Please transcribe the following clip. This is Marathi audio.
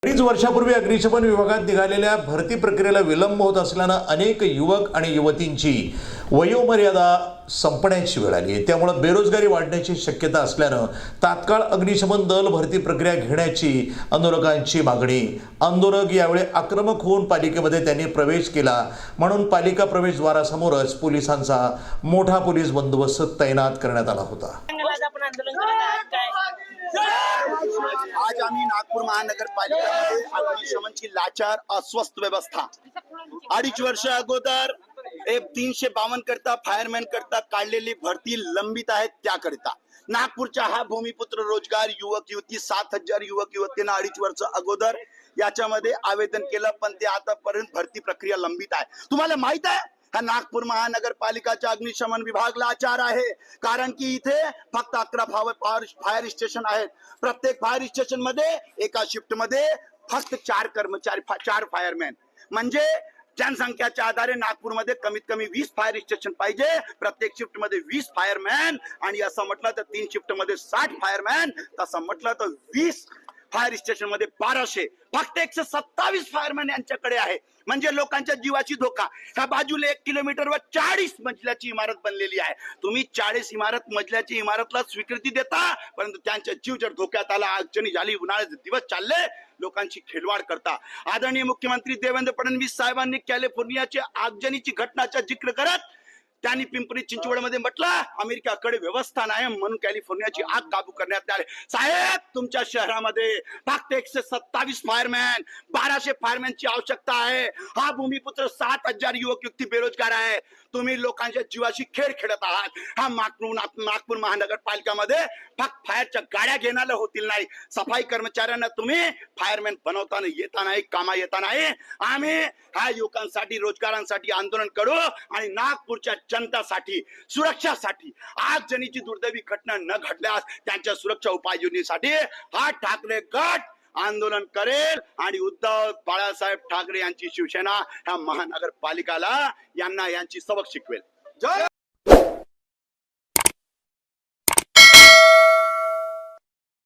अडीच वर्षापूर्वी अग्निशमन विभागात निघालेल्या भरती प्रक्रियेला विलंब होत असल्यानं अनेक युवक आणि युवतींची वयोमर्यादा संपण्याची वेळ आली आहे। त्यामुळे बेरोजगारी वाढण्याची शक्यता असल्यानं तात्काळ अग्निशमन दल भरती प्रक्रिया घेण्याची आंदोलकांची मागणी। आंदोलक यावेळी आक्रमक होऊन पालिकेमध्ये त्यांनी प्रवेश केला, म्हणून पालिका प्रवेशद्वारासमोरच पोलिसांचा मोठा पोलीस बंदोबस्त तैनात करण्यात आला होता। आज आम्ही नागपूर महानगरपालिकेमध्ये अग्निशमनची लाचार अस्वस्थ व्यवस्था 2.5 वर्ष अगोदर 352 करता फायरमॅन करता काढलेली भरती लंबित आहे। त्याकरिता नागपूरच्या हा भूमिपुत्र रोजगार युवक युवती 7000 युवक युवतींना 2.5 वर्ष अगोदर याच्यामध्ये आवेदन केलं, पण ते आतापर्यंत भरती प्रक्रिया लंबित आहे। तुम्हाला माहित आहे हा नागपूर महानगरपालिकाच्या अग्निशमन विभाग लाचार आहे, कारण की इथे फक्त 11 फायर स्टेशन आहेत। प्रत्येक फायर स्टेशन मध्ये एका शिफ्ट मध्ये फक्त 4 कर्मचारी 4 फायरमॅन, म्हणजे जनसंख्याच्या आधारे नागपूरमध्ये कमीत कमी 20 फायर स्टेशन पाहिजे। प्रत्येक शिफ्ट मध्ये 20 फायरमॅन, आणि असं म्हटलं तर 3 शिफ्ट मध्ये 60 फायरमॅन, तसं म्हटलं तर 20 फायर स्टेशन मध्ये 1200, फक्त 127 फायरमॅन यांच्याकडे आहे। म्हणजे लोकांच्या जीवाची धोका। ह्या बाजूला 1 किलोमीटरवर 40 मजल्याची इमारत बनलेली आहे। तुम्ही 40 मजल्याची इमारतला स्वीकृती देता, परंतु त्यांचा जीव जर धोक्यात आला, अडचणी झाली, उन्हाळ्याचे दिवस चालले, लोकांची खेळवाड करता। आदरणीय मुख्यमंत्री देवेंद्र फडणवीस साहेबांनी कॅलिफोर्नियाच्या आगजनीची घटनाचा जिक्र करत त्यांनी पिंपरी चिंचवडमध्ये म्हटलं अमेरिकाकडे व्यवस्था नाही, म्हणून कॅलिफोर्नियाची आग काबू करण्यात आले। साहेब, तुमच्या शहरामध्ये फक्त 127 फायरमॅन 1200 फायरमॅनची आवश्यकता आहे। हा भूमिपुत्र 7000 युवक युवती बेरोजगार आहे। तुम्ही लोकांच्या जीवाशी खेळ खेळत आहात। हा नागपूर महानगरपालिकामध्ये फक्त फायरच्या गाड्या घेण्याला होतील नाही, सफाई कर्मचाऱ्यांना तुम्ही फायरमॅन बनवताना येता नाही, कामा येता नाही। आम्ही ह्या युवकांसाठी रोजगारांसाठी आंदोलन करू आणि नागपूरच्या जनतासाठी सुरक्षासाठी आगजनीची दुर्दैवी घटना न घडल्यास त्यांच्या सुरक्षा उपाययोजनेसाठी हा ठाकरे गट आंदोलन करेल आणि उद्धव बाळासाहेब ठाकरे यांची शिवसेना ह्या महानगरपालिकाला यांना यांची सबक शिकवेल। जय